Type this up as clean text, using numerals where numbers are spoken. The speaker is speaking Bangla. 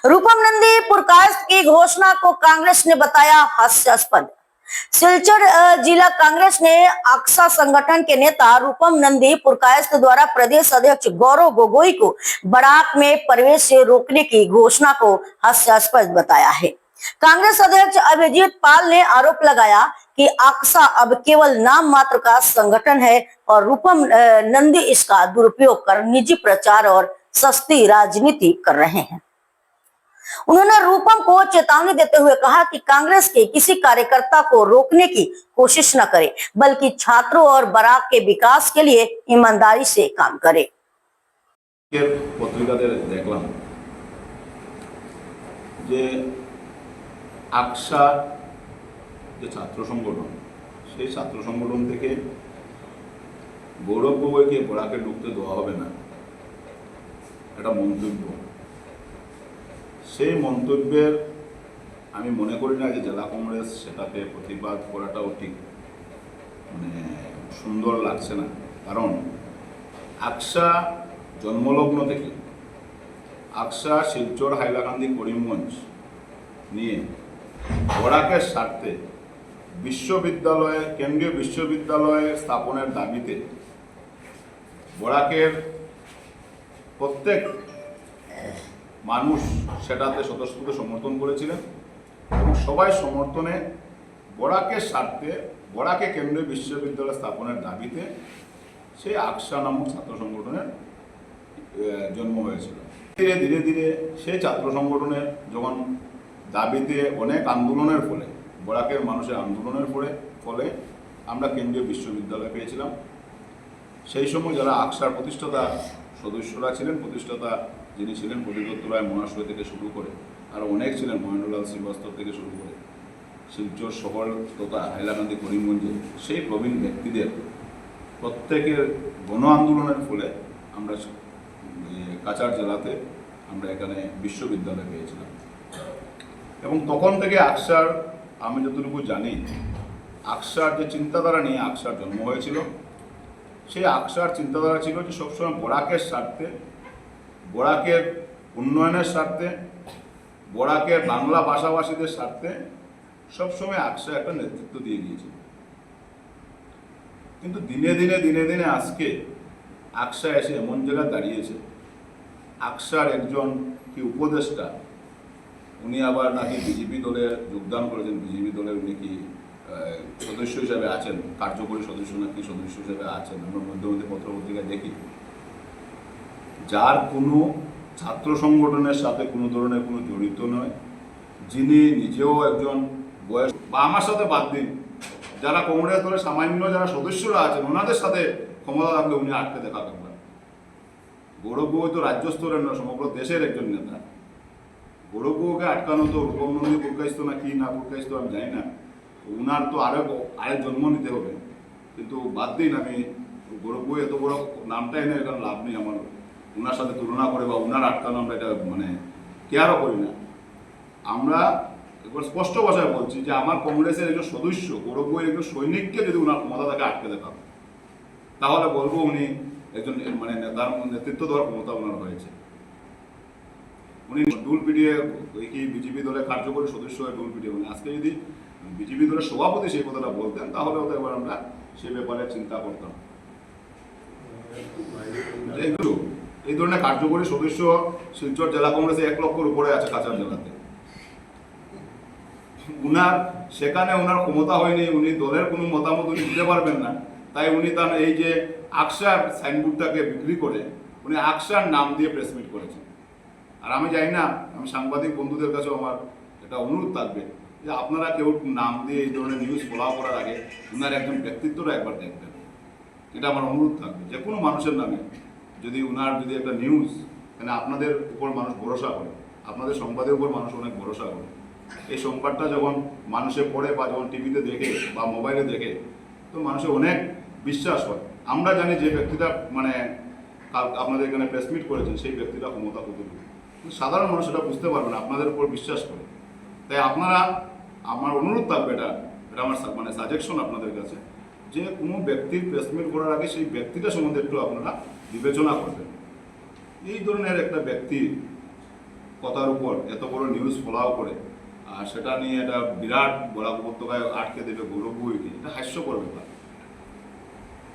रूपम नंदी पुरकास्ट की घोषणा को कांग्रेस ने बताया हास्यास्पद। सिलचर जिला कांग्रेस ने आक्सा संगठन के नेता रूपम नंदी पुरकायस्थ द्वारा प्रदेश अध्यक्ष गौरव गोगोई को बराक में प्रवेश से रोकने की घोषणा को हास्यास्पद बताया है। कांग्रेस अध्यक्ष अभिजीत पाल ने आरोप लगाया कि आक्सा अब केवल नाम मात्र का संगठन है और रूपम नंदी इसका दुरुपयोग कर निजी प्रचार और सस्ती राजनीति कर रहे हैं। उन्होंने रूपम को चेतावनी देते हुए कहा कि कांग्रेस के किसी कार्यकर्ता को रोकने की कोशिश न करे, बल्कि छात्रों और बराक के विकास के लिए ईमानदारी से काम करे। पत्रिकाते देखलाम जे आक्सा যে ছাত্র সংগঠন সেই ছাত্র সংগঠন থেকে গৌরব গগৈকে বরাকে ঢুকতে দেওয়া হবে না এটা মন্তব্য। সেই মন্তব্যের আমি মনে করি না যে জেলা কংগ্রেস সেটাতে প্রতিবাদ করাটাও ঠিক সুন্দর লাগছে না। কারণ আকসা জন্মলগ্ন থেকে আকসা শিলচর হাইলাকান্দি করিমগঞ্জ নিয়ে বরাকের স্বার্থে বিশ্ববিদ্যালয়ে কেন্দ্রীয় বিশ্ববিদ্যালয়ে স্থাপনের দাবিতে বরাকের প্রত্যেক মানুষ সেটাতে স্বতঃস্ফূর্ত সমর্থন করেছিলেন এবং সবাই সমর্থনে বরাকের স্বার্থে বরাকে কেন্দ্রীয় বিশ্ববিদ্যালয় স্থাপনের দাবিতে সেই আকসা নামক ছাত্র সংগঠনের জন্ম হয়েছিল। ধীরে ধীরে ধীরে সেই ছাত্র সংগঠনের যখন দাবিতে অনেক আন্দোলনের ফলে বরাকের মানুষের আন্দোলনের ফলে আমরা কেন্দ্রীয় বিশ্ববিদ্যালয় পেয়েছিলাম। সেই সময় যারা আকসার প্রতিষ্ঠাতা সদস্যরা ছিলেন, প্রতিষ্ঠাতা যিনি ছিলেন প্রদীপ্ত রায় মহাশয় থেকে শুরু করে আরও অনেক ছিলেন, মহেন্দ্রলাল শ্রীবাস্তব থেকে শুরু করে শিলচর শহর তথা হাইলাকান্দি করিমগঞ্জে সেই প্রবীণ ব্যক্তিদের প্রত্যেকের গণ আন্দোলনের ফলে আমরা কাছাড় জেলাতে আমরা এখানে বিশ্ববিদ্যালয় পেয়েছিলাম। এবং তখন থেকে আকসার আমি যতটুকু জানি আকসার যে চিন্তাধারা নিয়ে আকসার জন্ম হয়েছিল সেই আকসার চিন্তাধারা ছিল যে সবসময় বরাকের স্বার্থে, বরাকের উন্নয়নের স্বার্থে, বরাকের বাংলা ভাষাভাষীদের স্বার্থে সবসময় আকসা একটা নেতৃত্ব দিয়ে গিয়েছিল। কিন্তু দিনে দিনে দিনে দিনে আজকে আকসা এসে এমন জায়গায় দাঁড়িয়েছে, আকসার একজন কি উপদেষ্টা উনি আবার নাকি বিজেপি দলে যোগদান করেছেন, বিজেপি দলের উনি কি সদস্য হিসাবে আছেন, কার্যকরী সদস্য নাকি সদস্য হিসাবে আছেন, আমরা মধ্যে মধ্যে পত্রপত্রিকায় দেখি, যার কোনো ছাত্র সংগঠনের সাথে কোনো ধরনের কোনো জড়িত নয়, যিনি নিজেও একজন বয়স বা আমার সাথে বাদ দিন যারা কংগ্রেস দলের সামান্য যারা সদস্যরা আছেন ওনাদের সাথে ক্ষমতা থাকলে উনি আটকে দেখা করবেন। গৌরব গগৈ তো রাজ্য স্তরের নয়, সমগ্র দেশের একজন নেতা। গৌরব গগৈকে আটকানো তো রূপম নন্দী পুরকাইস্ত না কি না পুরকাইস্ত আমি জানি না, উনার তো আরেক জন্ম নিতে হবে। কিন্তু বাদ দিন, আমি গৌরব গগৈ এত বড় নামটাই নেই, এখানে লাভ নেই আমার ওনার সাথে তুলনা করে বা ওনার আটকানো আমরা এটা কেয়ারও করি না। আমরা একবার স্পষ্ট ভাষায় বলছি যে আমার কংগ্রেসের একজন সদস্য গৌরব গগৈ একজন সৈনিককে যদি ওনার ক্ষমতা তাকে আটকে দেখা তাহলে বলবো উনি একজন নেতার নেতৃত্ব দেওয়ার ক্ষমতা ওনার হয়েছে। উনি ডুল পিটিয়ে কি বিজেপি দলের কার্যকরী সদস্য হয়ে ডুল পিটিয়ে আজকে যদি বিজেপি দলের সভাপতি সেই কথাটা বলতেন তাহলে হয়তো এবার আমরা সে ব্যাপারে চিন্তা করতাম। এই ধরনের কার্যকরী সদস্য শিলচর জেলা কংগ্রেসে 1 লক্ষের উপরে আছে কাছাড় জেলাতে। উনার সেখানে ওনার ক্ষমতা হয়নি, উনি দলের কোনো মতামত উনি দিতে পারবেন না, তাই উনি তার এই যে আকসার সাইনবোর্ডটাকে বিক্রি করে উনি আকসার নাম দিয়ে প্রেসমিট করেছেন। আর আমি জানি না, আমি সাংবাদিক বন্ধুদের কাছেও আমার একটা অনুরোধ থাকবে যে আপনারা কেউ নাম দিয়ে এই ধরনের নিউজ ফলো করার আগে উনার একজন ব্যক্তিত্বটা একবার দেখবেন, এটা আমার অনুরোধ থাকবে। যে কোনো মানুষের নামে যদি উনার যদি একটা নিউজ, মানে আপনাদের উপর মানুষ ভরসা করে, আপনাদের সংবাদের উপর মানুষ অনেক ভরসা করে, এই সংবাদটা যখন মানুষে পড়ে বা যখন টিভিতে দেখে বা মোবাইলে দেখে তো মানুষের অনেক বিশ্বাস হয়। আমরা জানি যে ব্যক্তিটা আপনাদের এখানে প্রেসমিট করেছেন সেই ব্যক্তিটা ক্ষমতা কতটুকু, সাধারণ মানুষ এটা বুঝতে পারবে না, আপনাদের উপর বিশ্বাস করে। তাই আপনারা, আমার অনুরোধ থাকবে, এটা আমার সাজেশন আপনাদের কাছে, যে কোনো ব্যক্তির প্রেসমিট করার আগে সেই ব্যক্তিটা সম্বন্ধে একটু আপনারা বিবেচনা করবেন। এই ধরনের একটা ব্যক্তি কথার উপর এত বড় নিউজ ফলাও করে আর সেটা নিয়ে একটা বিরাট বরাক উপত্যকায় আটকে দেবে গৌরব গগৈকে, এটা হাস্যকর ব্যাপার।